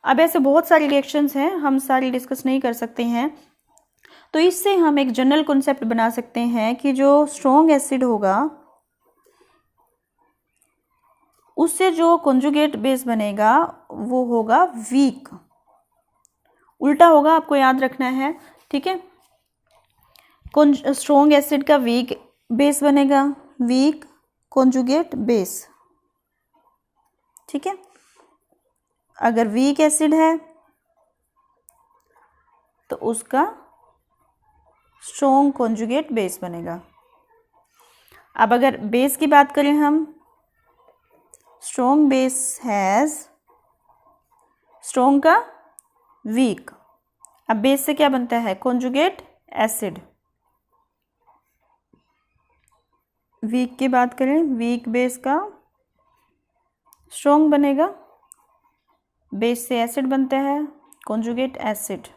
अब ऐसे बहुत सारी रिएक्शंस हैं, हम सारी डिस्कस नहीं कर सकते हैं, तो इससे हम एक जनरल कॉन्सेप्ट बना सकते हैं कि जो स्ट्रॉन्ग एसिड होगा उससे जो कॉन्जुगेट बेस बनेगा वो होगा वीक, उल्टा होगा, आपको याद रखना है, ठीक है। स्ट्रॉन्ग एसिड का वीक बेस बनेगा, वीक कॉन्जुगेट बेस, ठीक है। अगर वीक एसिड है तो उसका स्ट्रॉन्ग कॉन्जुगेट बेस बनेगा। अब अगर बेस की बात करें हम, स्ट्रॉन्ग बेस हैज, स्ट्रॉन्ग का वीक, अब बेस से क्या बनता है, कॉन्जुगेट एसिड। वीक की बात करें, वीक बेस का स्ट्रॉन्ग बनेगा, बेस से एसिड बनता है, कॉन्जुगेट एसिड,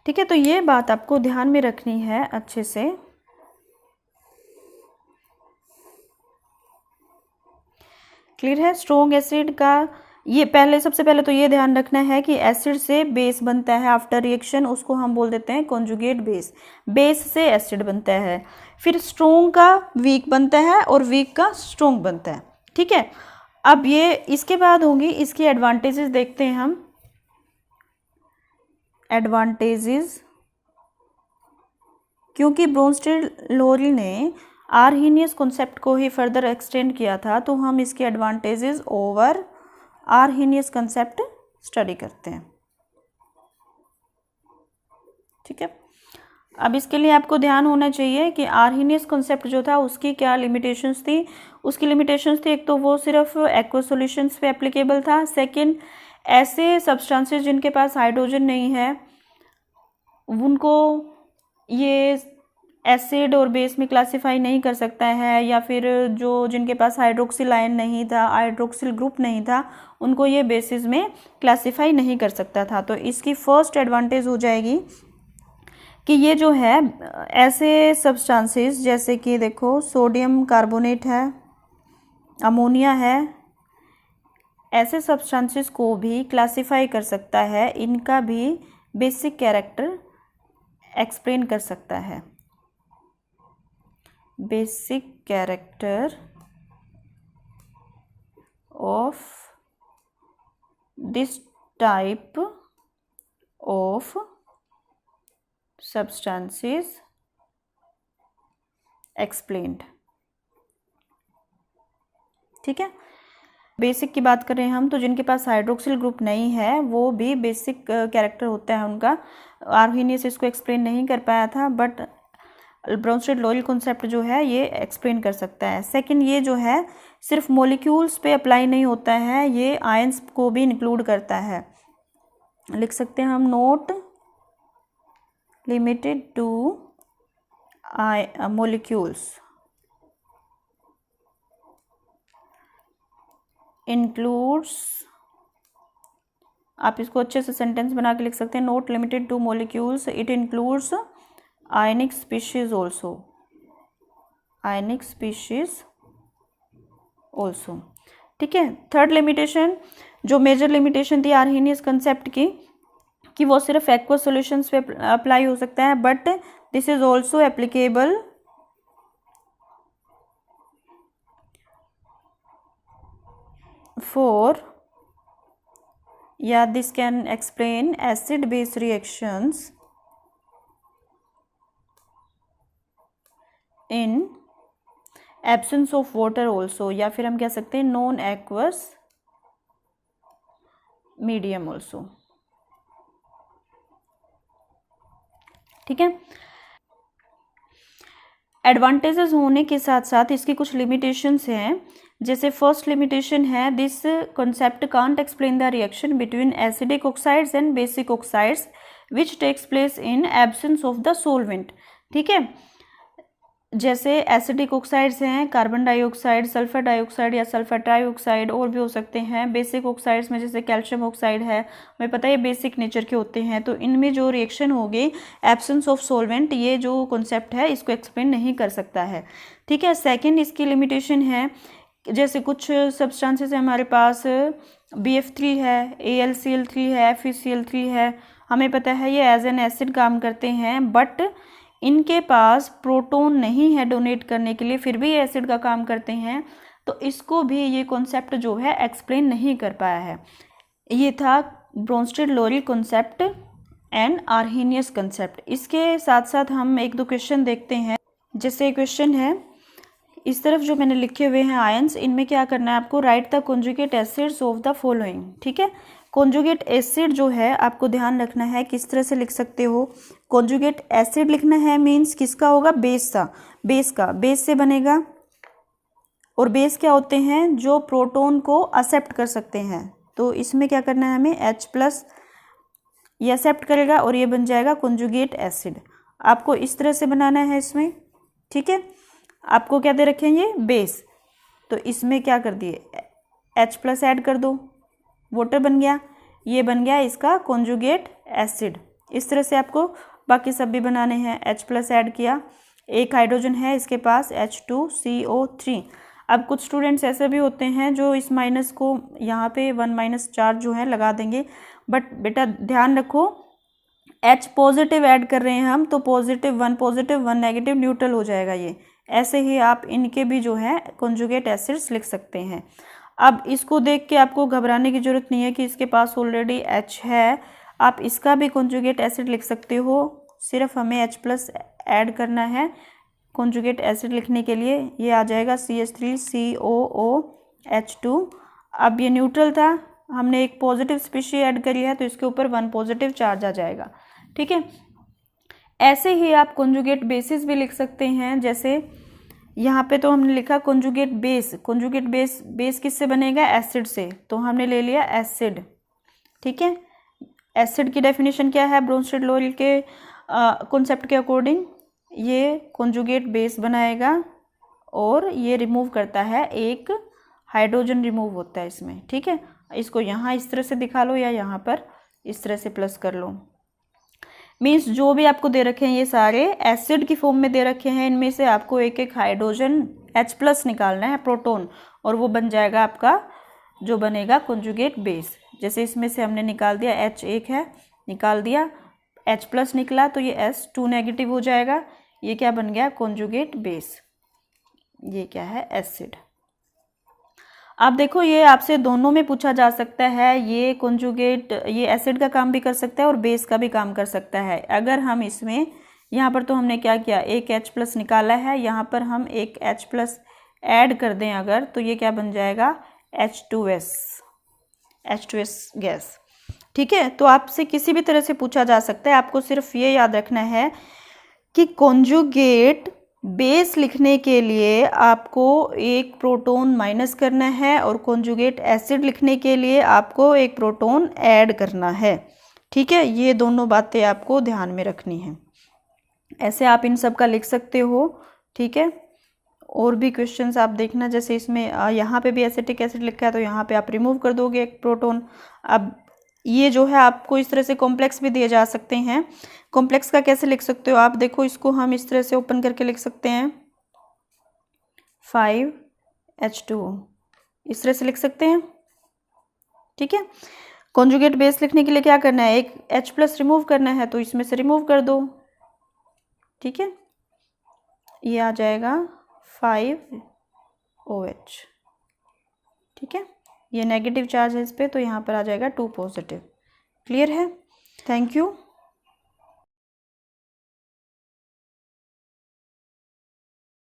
ठीक है। तो ये बात आपको ध्यान में रखनी है अच्छे से। क्लियर है, स्ट्रॉन्ग एसिड का ये पहले, सबसे पहले तो ये ध्यान रखना है कि एसिड से बेस बनता है आफ्टर रिएक्शन, उसको हम बोल देते हैं कॉन्जुगेट बेस, बेस से एसिड बनता है, फिर स्ट्रॉन्ग का वीक बनता है और वीक का स्ट्रॉन्ग बनता है, ठीक है। अब ये इसके बाद होंगी इसकी एडवांटेजेस, देखते हैं हम एडवांटेजेस। क्योंकि ब्रोंस्टेड-लोरी ने आर्हीनियस कॉन्सेप्ट को ही फर्दर एक्सटेंड किया था, तो हम इसके advantages over Arrhenius concept study करते हैं, ठीक है। अब इसके लिए आपको ध्यान होना चाहिए कि आर्हीनियस कॉन्सेप्ट जो था उसकी क्या लिमिटेशंस थी। उसकी लिमिटेशंस थी, एक तो वो सिर्फ एक्वा सॉल्यूशंस पे एप्लीकेबल था, सेकंड ऐसे सब्सटेंसेस जिनके पास हाइड्रोजन नहीं है उनको ये एसिड और बेस में क्लासिफाई नहीं कर सकता है, या फिर जो जिनके पास हाइड्रोक्सिल आयन नहीं था, हाइड्रोक्सिल ग्रुप नहीं था, उनको ये बेसिस में क्लासिफाई नहीं कर सकता था। तो इसकी फर्स्ट एडवांटेज हो जाएगी कि ये जो है ऐसे सब्सटेंसेस जैसे कि देखो सोडियम कार्बोनेट है, अमोनिया है, ऐसे सब्सटेंसेस को भी क्लासिफाई कर सकता है, इनका भी बेसिक कैरेक्टर एक्सप्लेन कर सकता है। Basic character of this type of substances explained, ठीक है। बेसिक की बात करें हम तो जिनके पास हाइड्रोक्सिल ग्रुप नहीं है वो भी बेसिक कैरेक्टर होता है उनका। आर्हीनियस इसको एक्सप्लेन नहीं कर पाया था, बट ब्रोंस्टेड-लोरी कॉन्सेप्ट जो है ये एक्सप्लेन कर सकता है। सेकंड, ये जो है सिर्फ मॉलिक्यूल्स पे अप्लाई नहीं होता है, ये आयंस को भी इंक्लूड करता है। लिख सकते हैं हम, note limited two molecules, includes, आप इसको अच्छे से सेंटेंस बना के लिख सकते हैं, not limited two molecules, it includes ionic species also, ionic species also, ठीक है। थर्ड लिमिटेशन, जो मेजर लिमिटेशन थी आर्हेनियस कंसेप्ट की कि वो सिर्फ एक्वस सॉल्यूशंस पे अप्लाई हो सकता है, but this is also applicable for, या this can explain acid base reactions in absence of water also, या फिर हम कह सकते हैं नॉन एक्वस मीडियम ऑल्सो। ठीक है, एडवांटेजेस होने के साथ साथ इसकी कुछ लिमिटेशंस हैं। जैसे फर्स्ट लिमिटेशन है, this concept can't explain the reaction between acidic oxides and basic oxides which takes place in absence of the solvent. ठीक है, जैसे एसिडिक ऑक्साइड्स हैं कार्बन डाइऑक्साइड, सल्फर डाइऑक्साइड या सल्फर ट्राइऑक्साइड, और भी हो सकते हैं। बेसिक ऑक्साइड्स में जैसे कैल्शियम ऑक्साइड है, हमें पता है बेसिक नेचर के होते हैं, तो इनमें जो रिएक्शन होगी एब्सेंस ऑफ सोलवेंट, ये जो कॉन्सेप्ट है इसको एक्सप्लेन नहीं कर सकता है। ठीक है, सेकेंड इसकी लिमिटेशन है, जैसे कुछ सब्सटेंसेस हमारे पास BF3 है, AlCl3 है, FeCl3 है, हमें पता है ये एज एन एसिड काम करते हैं, बट इनके पास प्रोटॉन नहीं है डोनेट करने के लिए, फिर भी ये एसिड का काम करते हैं, तो इसको भी ये कॉन्सेप्ट जो है एक्सप्लेन नहीं कर पाया है। ये था ब्रोंस्टेड-लोरी कॉन्सेप्ट एंड आर्हेनियस कंसेप्ट। इसके साथ साथ हम एक दो क्वेश्चन देखते हैं। जैसे क्वेश्चन है, इस तरफ जो मैंने लिखे हुए हैं आयंस, इनमें क्या करना है आपको, right the conjugate acids of the following. ठीक है, कॉन्जुगेट एसिड जो है आपको ध्यान रखना है किस तरह से लिख सकते हो। कॉन्जुगेट एसिड लिखना है मीन्स किसका होगा, बेस का, बेस का, बेस से बनेगा, और बेस क्या होते हैं, जो प्रोटॉन को एक्सेप्ट कर सकते हैं, तो इसमें क्या करना है हमें, H+ ये एक्सेप्ट करेगा और ये बन जाएगा कॉन्जुगेट एसिड। आपको इस तरह से बनाना है इसमें। ठीक है, आपको क्या दे रखे हैं, ये बेस, तो इसमें क्या कर दिए, H+ ऐड कर दो, वाटर बन गया, ये बन गया इसका कॉन्जुगेट एसिड। इस तरह से आपको बाकी सब भी बनाने हैं। H+ ऐड किया, एक हाइड्रोजन है इसके पास H2CO3। अब कुछ स्टूडेंट्स ऐसे भी होते हैं जो इस माइनस को यहाँ पे 1- चार्ज जो है लगा देंगे, बट बेटा ध्यान रखो H पॉजिटिव ऐड कर रहे हैं हम, तो +1 पॉजिटिव 1 नेगेटिव न्यूट्रल हो जाएगा ये। ऐसे ही आप इनके भी जो है कॉन्जुगेट एसिड्स लिख सकते हैं। अब इसको देख के आपको घबराने की ज़रूरत नहीं है कि इसके पास ऑलरेडी H है, आप इसका भी कॉन्जुगेट एसिड लिख सकते हो, सिर्फ हमें H+ ऐड करना है कॉन्जुगेट एसिड लिखने के लिए। ये आ जाएगा CH3COOH2। अब ये न्यूट्रल था, हमने एक पॉजिटिव स्पीशीज ऐड करी है, तो इसके ऊपर 1 पॉजिटिव चार्ज आ जाएगा। ठीक है, ऐसे ही आप कॉन्जुगेट बेसिस भी लिख सकते हैं। जैसे यहाँ पे तो हमने लिखा कॉन्जुगेट बेस, कॉन्जुगेट बेस किससे बनेगा, एसिड से, तो हमने ले लिया एसिड। ठीक है, एसिड की डेफिनेशन क्या है, ब्रोंस्टेड-लोरी के कॉन्सेप्ट के अकॉर्डिंग ये कॉन्जुगेट बेस बनाएगा और ये रिमूव करता है, एक हाइड्रोजन रिमूव होता है इसमें। ठीक है, इसको यहाँ इस तरह से दिखा लो या यहाँ पर इस तरह से प्लस कर लो। मीन्स जो भी आपको दे रखे हैं ये सारे एसिड की फॉर्म में दे रखे हैं, इनमें से आपको एक एक हाइड्रोजन H+ निकालना है, प्रोटॉन, और वो बन जाएगा आपका जो बनेगा कॉन्जुगेट बेस। जैसे इसमें से हमने निकाल दिया, H1 है, निकाल दिया, H+ निकला, तो ये S2 नेगेटिव हो जाएगा, ये क्या बन गया, कॉन्जुगेट बेस। ये क्या है, एसिड। आप देखो ये आपसे दोनों में पूछा जा सकता है, ये कॉन्जुगेट, ये एसिड का काम भी कर सकता है और बेस का भी काम कर सकता है। अगर हम इसमें, यहाँ पर तो हमने क्या किया, एक H+ निकाला है, यहाँ पर हम एक H+ ऐड कर दें अगर, तो ये क्या बन जाएगा, H2S गैस। ठीक है, तो आपसे किसी भी तरह से पूछा जा सकता है, आपको सिर्फ ये याद रखना है कि कॉन्जुगेट बेस लिखने के लिए आपको एक प्रोटॉन माइनस करना है और कॉन्जुगेट एसिड लिखने के लिए आपको एक प्रोटॉन ऐड करना है। ठीक है, ये दोनों बातें आपको ध्यान में रखनी है। ऐसे आप इन सब का लिख सकते हो। ठीक है, और भी क्वेश्चंस आप देखना, जैसे इसमें यहाँ पे भी एसिटिक एसिड लिखा है, तो यहाँ पे आप रिमूव कर दोगे एक प्रोटॉन। अब ये जो है आपको इस तरह से कॉम्प्लेक्स भी दिए जा सकते हैं। कॉम्प्लेक्स का कैसे लिख सकते हो आप, देखो इसको हम इस तरह से ओपन करके लिख सकते हैं, 5H2, इस तरह से लिख सकते हैं। ठीक है। कॉन्जुगेट बेस लिखने के लिए क्या करना है, एक H+ रिमूव करना है, तो इसमें से रिमूव कर दो। ठीक है, ये आ जाएगा 5OH। ठीक है, ये नेगेटिव चार्ज है इस पर, तो यहाँ पर आ जाएगा 2 पॉजिटिव। क्लियर है? Thank you.